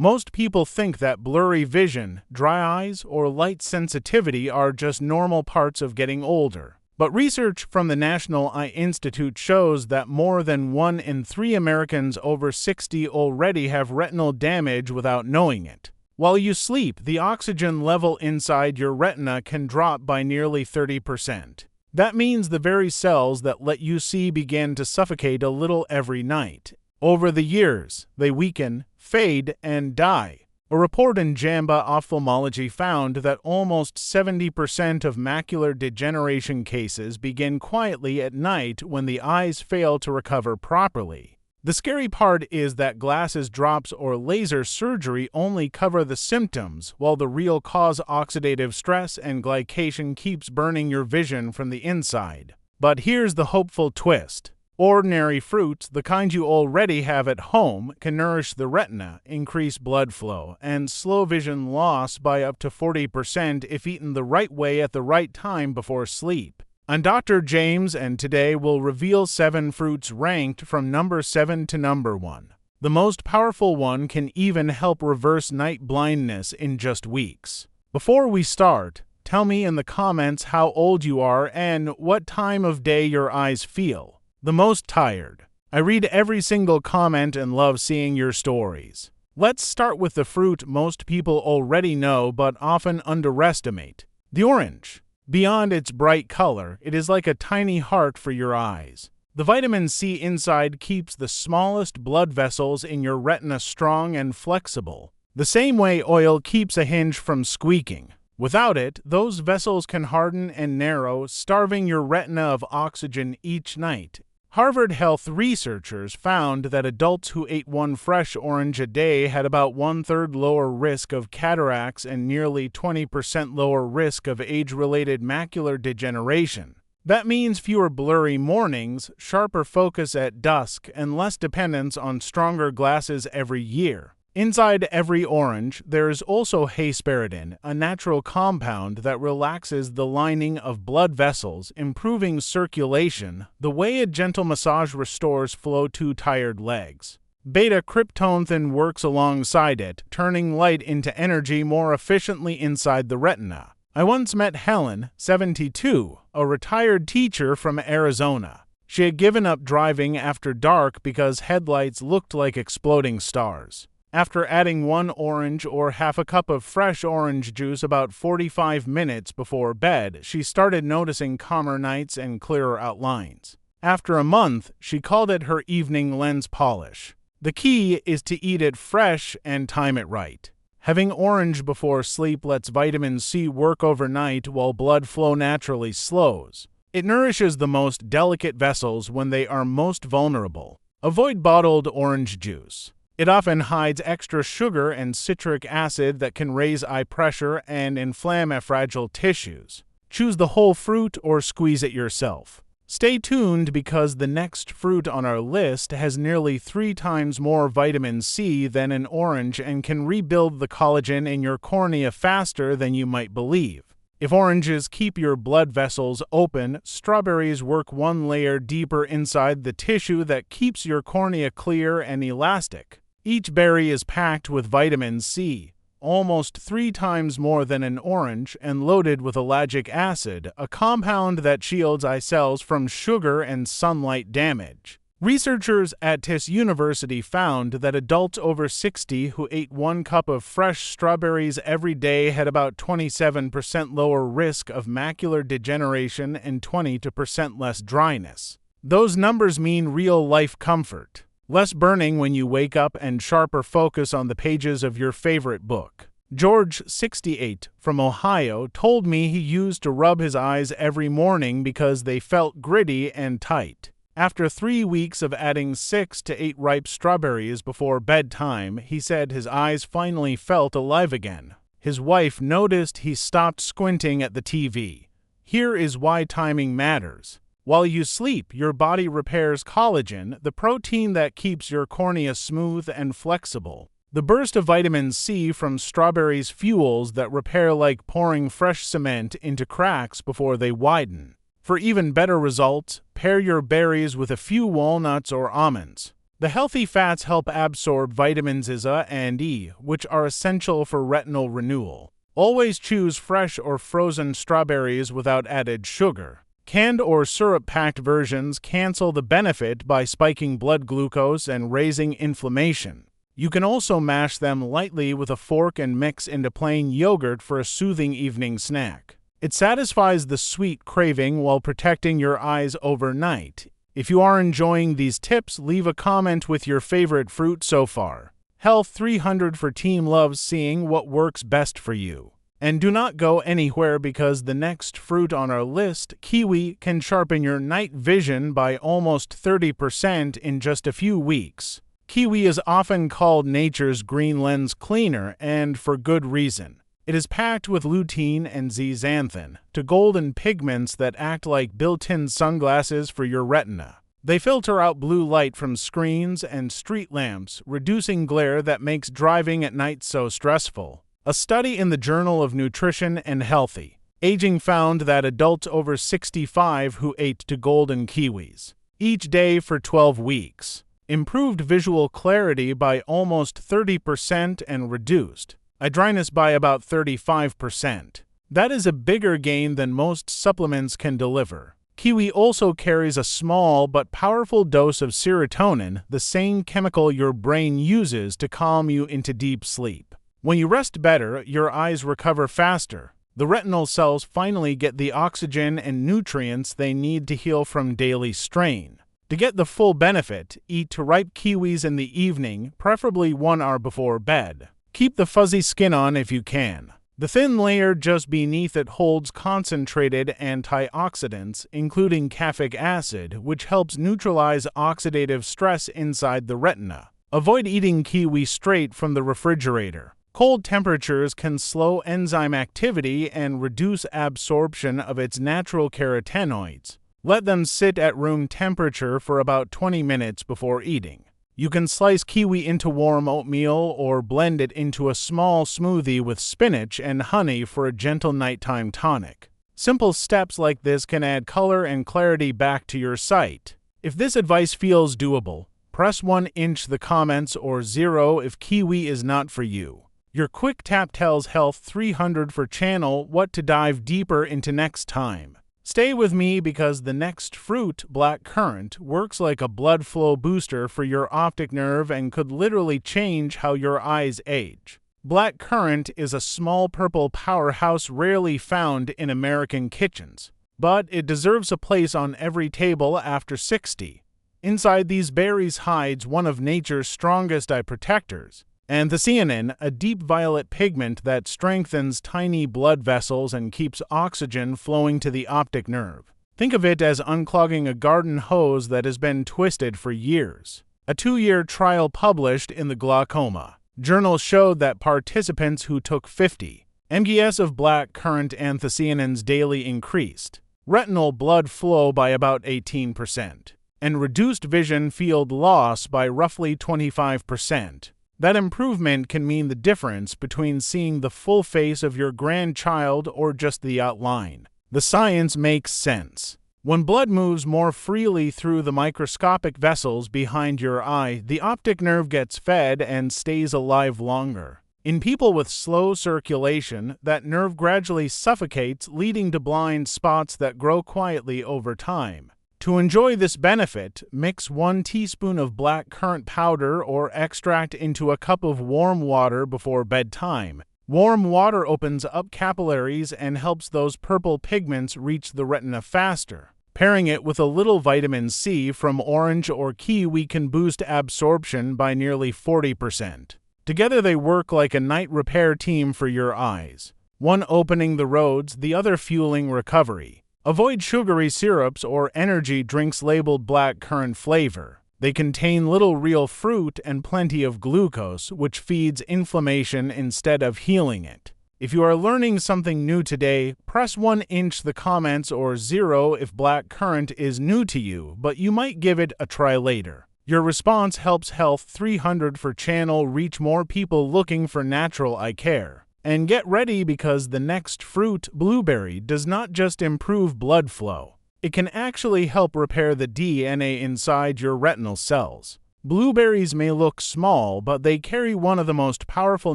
Most people think that blurry vision, dry eyes, or light sensitivity are just normal parts of getting older. But research from the National Eye Institute shows that more than 1 in 3 Americans over 60 already have retinal damage without knowing it. While you sleep, the oxygen level inside your retina can drop by nearly 30%. That means the very cells that let you see begin to suffocate a little every night. Over the years, they weaken, fade, and die. A report in JAMA Ophthalmology found that almost 70% of macular degeneration cases begin quietly at night when the eyes fail to recover properly. The scary part is that glasses drops or laser surgery only cover the symptoms, while the real cause, oxidative stress and glycation, keeps burning your vision from the inside. But here's the hopeful twist. Ordinary fruits, the kind you already have at home, can nourish the retina, increase blood flow, and slow vision loss by up to 40% if eaten the right way at the right time before sleep. I'm Dr. James, and today we'll reveal 7 fruits ranked from number 7 to number 1. The most powerful one can even help reverse night blindness in just weeks. Before we start, tell me in the comments how old you are and what time of day your eyes feel the most tired. I read every single comment and love seeing your stories. Let's start with the fruit most people already know but often underestimate: the orange. Beyond its bright color, it is like a tiny heart for your eyes. The vitamin C inside keeps the smallest blood vessels in your retina strong and flexible, the same way oil keeps a hinge from squeaking. Without it, those vessels can harden and narrow, starving your retina of oxygen each night. Harvard Health researchers found that adults who ate 1 fresh orange a day had about 1/3 lower risk of cataracts and nearly 20% lower risk of age-related macular degeneration. That means fewer blurry mornings, sharper focus at dusk, and less dependence on stronger glasses every year. Inside every orange, there is also hesperidin, a natural compound that relaxes the lining of blood vessels, improving circulation, the way a gentle massage restores flow to tired legs. Beta-cryptoghan works alongside it, turning light into energy more efficiently inside the retina. I once met Helen, 72, a retired teacher from Arizona. She had given up driving after dark because headlights looked like exploding stars. After adding 1 orange or half a cup of fresh orange juice about 45 minutes before bed, she started noticing calmer nights and clearer outlines. After a month, she called it her evening lens polish. The key is to eat it fresh and time it right. Having orange before sleep lets vitamin C work overnight while blood flow naturally slows. It nourishes the most delicate vessels when they are most vulnerable. Avoid bottled orange juice. It often hides extra sugar and citric acid that can raise eye pressure and inflame fragile tissues. Choose the whole fruit or squeeze it yourself. Stay tuned because the next fruit on our list has nearly 3 times more vitamin C than an orange and can rebuild the collagen in your cornea faster than you might believe. If oranges keep your blood vessels open, strawberries work 1 layer deeper inside the tissue that keeps your cornea clear and elastic. Each berry is packed with vitamin C, almost 3 times more than an orange, and loaded with ellagic acid, a compound that shields eye cells from sugar and sunlight damage. Researchers at TIS University found that adults over 60 who ate 1 cup of fresh strawberries every day had about 27% lower risk of macular degeneration and 20% less dryness. Those numbers mean real-life comfort. Less burning when you wake up and sharper focus on the pages of your favorite book. George, 68, from Ohio, told me he used to rub his eyes every morning because they felt gritty and tight. After 3 weeks of adding 6 to 8 ripe strawberries before bedtime, he said his eyes finally felt alive again. His wife noticed he stopped squinting at the TV. Here is why timing matters. While you sleep, your body repairs collagen, the protein that keeps your cornea smooth and flexible. The burst of vitamin C from strawberries fuels that repair like pouring fresh cement into cracks before they widen. For even better results, pair your berries with a few walnuts or almonds. The healthy fats help absorb vitamins A and E, which are essential for retinal renewal. Always choose fresh or frozen strawberries without added sugar. Canned or syrup-packed versions cancel the benefit by spiking blood glucose and raising inflammation. You can also mash them lightly with a fork and mix into plain yogurt for a soothing evening snack. It satisfies the sweet craving while protecting your eyes overnight. If you are enjoying these tips, leave a comment with your favorite fruit so far. Health 300 for Team loves seeing what works best for you. And do not go anywhere because the next fruit on our list, kiwi, can sharpen your night vision by almost 30% in just a few weeks. Kiwi is often called nature's green lens cleaner, and for good reason. It is packed with lutein and zeaxanthin, two golden pigments that act like built-in sunglasses for your retina. They filter out blue light from screens and street lamps, reducing glare that makes driving at night so stressful. A study in the Journal of Nutrition and Healthy Aging found that adults over 65 who ate two golden kiwis each day for 12 weeks improved visual clarity by almost 30% and reduced eye dryness by about 35%. That is a bigger gain than most supplements can deliver. Kiwi also carries a small but powerful dose of serotonin, the same chemical your brain uses to calm you into deep sleep. When you rest better, your eyes recover faster. The retinal cells finally get the oxygen and nutrients they need to heal from daily strain. To get the full benefit, eat two ripe kiwis in the evening, preferably 1 hour before bed. Keep the fuzzy skin on if you can. The thin layer just beneath it holds concentrated antioxidants, including caffeic acid, which helps neutralize oxidative stress inside the retina. Avoid eating kiwi straight from the refrigerator. Cold temperatures can slow enzyme activity and reduce absorption of its natural carotenoids. Let them sit at room temperature for about 20 minutes before eating. You can slice kiwi into warm oatmeal or blend it into a small smoothie with spinach and honey for a gentle nighttime tonic. Simple steps like this can add color and clarity back to your sight. If this advice feels doable, press 1 inch the comments or 0 if kiwi is not for you. Your quick tap tells Health 300 for channel what to dive deeper into next time. Stay with me because the next fruit, black currant, works like a blood flow booster for your optic nerve and could literally change how your eyes age. Black currant is a small purple powerhouse rarely found in American kitchens, but it deserves a place on every table after 60. Inside these berries hides one of nature's strongest eye protectors, anthocyanin, a deep violet pigment that strengthens tiny blood vessels and keeps oxygen flowing to the optic nerve. Think of it as unclogging a garden hose that has been twisted for years. A 2-year trial published in the Glaucoma Journal showed that participants who took 50 mgs of black currant anthocyanins daily increased retinal blood flow by about 18% and reduced vision field loss by roughly 25%. That improvement can mean the difference between seeing the full face of your grandchild or just the outline. The science makes sense. When blood moves more freely through the microscopic vessels behind your eye, the optic nerve gets fed and stays alive longer. In people with slow circulation, that nerve gradually suffocates, leading to blind spots that grow quietly over time. To enjoy this benefit, mix 1 teaspoon of black currant powder or extract into a cup of warm water before bedtime. Warm water opens up capillaries and helps those purple pigments reach the retina faster. Pairing it with a little vitamin C from orange or kiwi can boost absorption by nearly 40%. Together they work like a night repair team for your eyes. One opening the roads, the other fueling recovery. Avoid sugary syrups or energy drinks labeled black currant flavor. They contain little real fruit and plenty of glucose, which feeds inflammation instead of healing it. If you are learning something new today, press 1 inch the comments or 0 if black currant is new to you, but you might give it a try later. Your response helps Health 300 for channel reach more people looking for natural eye care. And get ready because the next fruit, blueberry, does not just improve blood flow. It can actually help repair the DNA inside your retinal cells. Blueberries may look small, but they carry one of the most powerful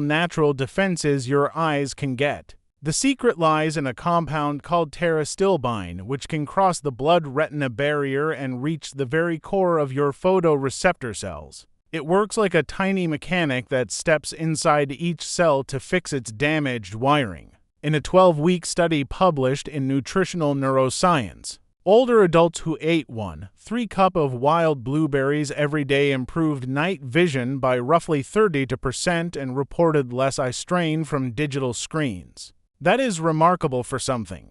natural defenses your eyes can get. The secret lies in a compound called pterostilbene, which can cross the blood-retina barrier and reach the very core of your photoreceptor cells. It works like a tiny mechanic that steps inside each cell to fix its damaged wiring. In a 12-week study published in Nutritional Neuroscience, older adults who ate 1-3 cups of wild blueberries every day improved night vision by roughly 30% and reported less eye strain from digital screens. That is remarkable for something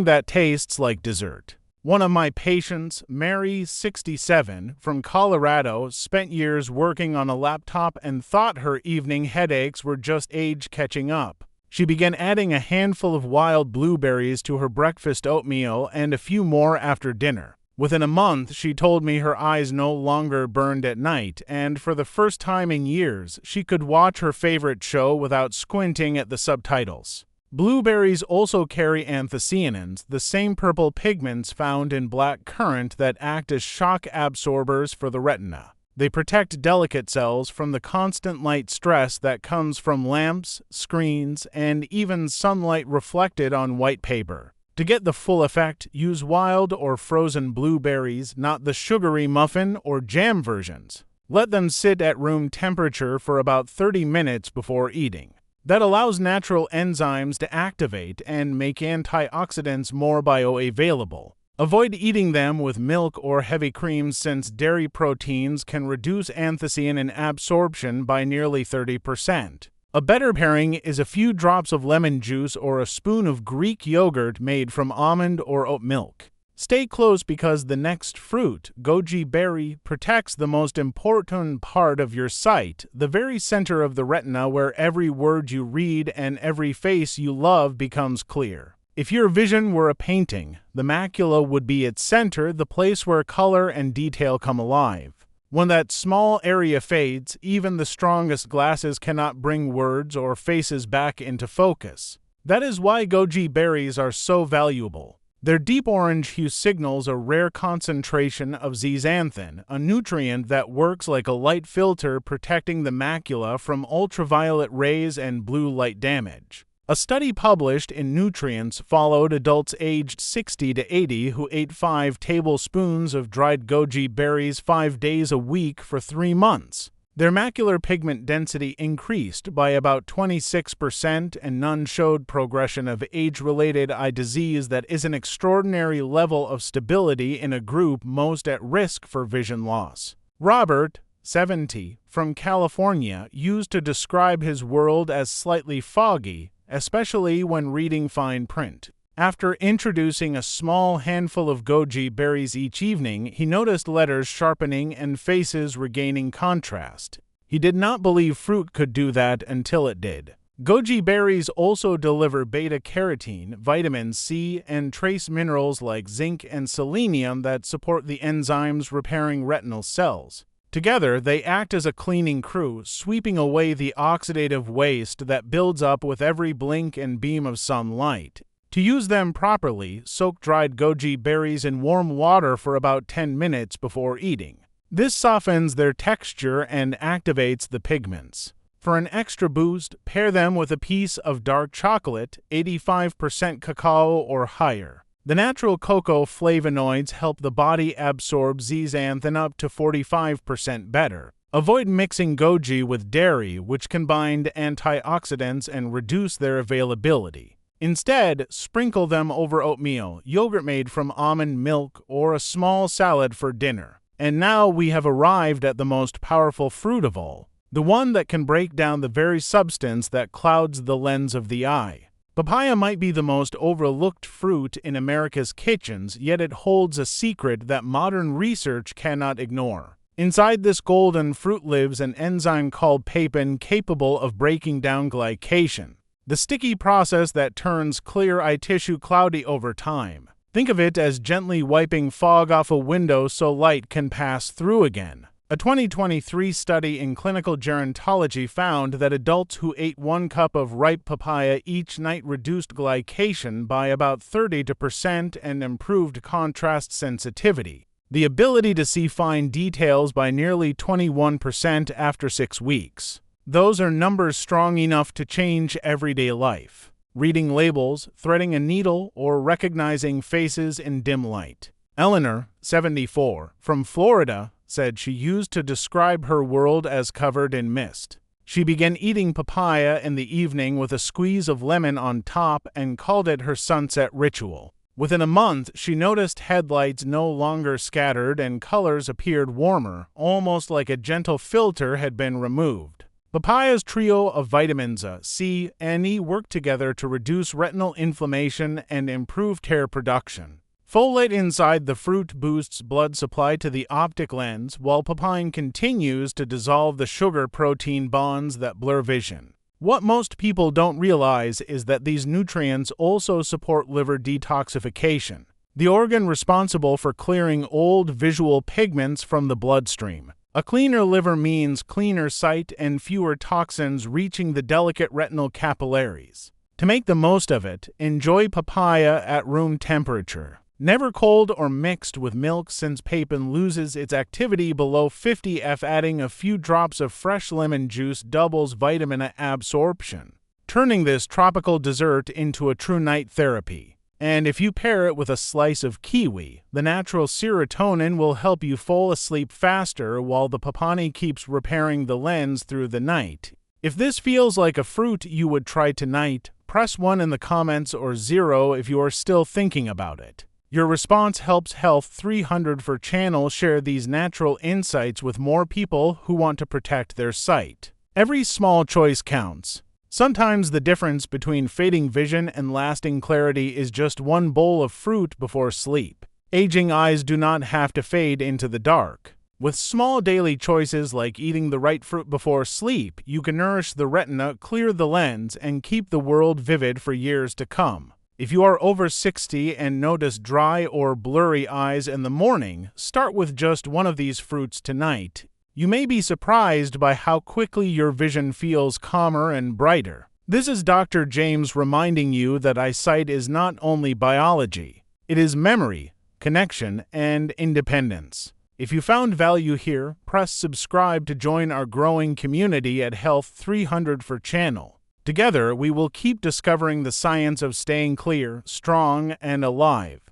that tastes like dessert. One of my patients, Mary, 67, from Colorado, spent years working on a laptop and thought her evening headaches were just age catching up. She began adding a handful of wild blueberries to her breakfast oatmeal and a few more after dinner. Within a month, she told me her eyes no longer burned at night, and for the first time in years, she could watch her favorite show without squinting at the subtitles. Blueberries also carry anthocyanins, the same purple pigments found in black currant that act as shock absorbers for the retina. They protect delicate cells from the constant light stress that comes from lamps, screens, and even sunlight reflected on white paper. To get the full effect, use wild or frozen blueberries, not the sugary muffin or jam versions. Let them sit at room temperature for about 30 minutes before eating. That allows natural enzymes to activate and make antioxidants more bioavailable. Avoid eating them with milk or heavy creams since dairy proteins can reduce anthocyanin absorption by nearly 30%. A better pairing is a few drops of lemon juice or a spoon of Greek yogurt made from almond or oat milk. Stay close because the next fruit, goji berry, protects the most important part of your sight, the very center of the retina where every word you read and every face you love becomes clear. If your vision were a painting, the macula would be its center, the place where color and detail come alive. When that small area fades, even the strongest glasses cannot bring words or faces back into focus. That is why goji berries are so valuable. Their deep orange hue signals a rare concentration of zeaxanthin, a nutrient that works like a light filter protecting the macula from ultraviolet rays and blue light damage. A study published in Nutrients followed adults aged 60 to 80 who ate 5 tablespoons of dried goji berries 5 days a week for 3 months. Their macular pigment density increased by about 26% and none showed progression of age-related eye disease. That is an extraordinary level of stability in a group most at risk for vision loss. Robert, 70, from California, used to describe his world as slightly foggy, especially when reading fine print. After introducing a small handful of goji berries each evening, he noticed letters sharpening and faces regaining contrast. He did not believe fruit could do that until it did. Goji berries also deliver beta-carotene, vitamin C, and trace minerals like zinc and selenium that support the enzymes repairing retinal cells. Together, they act as a cleaning crew, sweeping away the oxidative waste that builds up with every blink and beam of sunlight. To use them properly, soak dried goji berries in warm water for about 10 minutes before eating. This softens their texture and activates the pigments. For an extra boost, pair them with a piece of dark chocolate, 85% cacao or higher. The natural cocoa flavonoids help the body absorb zeaxanthin up to 45% better. Avoid mixing goji with dairy, which can bind antioxidants and reduce their availability. Instead, sprinkle them over oatmeal, yogurt made from almond milk, or a small salad for dinner. And now we have arrived at the most powerful fruit of all, the one that can break down the very substance that clouds the lens of the eye. Papaya might be the most overlooked fruit in America's kitchens, yet it holds a secret that modern research cannot ignore. Inside this golden fruit lives an enzyme called papain capable of breaking down glycation, the sticky process that turns clear eye tissue cloudy over time. Think of it as gently wiping fog off a window so light can pass through again. A 2023 study in clinical gerontology found that adults who ate 1 cup of ripe papaya each night reduced glycation by about 30% and improved contrast sensitivity. the ability to see fine details by nearly 21% after 6 weeks. Those are numbers strong enough to change everyday life. Reading labels, threading a needle, or recognizing faces in dim light. Eleanor, 74, from Florida, said she used to describe her world as covered in mist. She began eating papaya in the evening with a squeeze of lemon on top and called it her sunset ritual. Within a month, she noticed headlights no longer scattered and colors appeared warmer, almost like a gentle filter had been removed. Papaya's trio of vitamins A, C, and E work together to reduce retinal inflammation and improve tear production. Folate inside the fruit boosts blood supply to the optic lens, while papain continues to dissolve the sugar-protein bonds that blur vision. What most people don't realize is that these nutrients also support liver detoxification, the organ responsible for clearing old visual pigments from the bloodstream. A cleaner liver means cleaner sight and fewer toxins reaching the delicate retinal capillaries. To make the most of it, enjoy papaya at room temperature. Never cold or mixed with milk, since papain loses its activity below 50 F. Adding a few drops of fresh lemon juice doubles vitamin A absorption, turning this tropical dessert into a true night therapy. And if you pair it with a slice of kiwi, the natural serotonin will help you fall asleep faster while the papani keeps repairing the lens through the night. If this feels like a fruit you would try tonight, press 1 in the comments or 0 if you are still thinking about it. Your response helps Health 300 for channel share these natural insights with more people who want to protect their sight. Every small choice counts. Sometimes the difference between fading vision and lasting clarity is just one bowl of fruit before sleep. Aging eyes do not have to fade into the dark. With small daily choices like eating the right fruit before sleep, you can nourish the retina, clear the lens, and keep the world vivid for years to come. If you are over 60 and notice dry or blurry eyes in the morning, start with just one of these fruits tonight. You may be surprised by how quickly your vision feels calmer and brighter. This is Dr. James reminding you that eyesight is not only biology. It is memory, connection, and independence. If you found value here, press subscribe to join our growing community at Health 300 for channel. Together, we will keep discovering the science of staying clear, strong, and alive.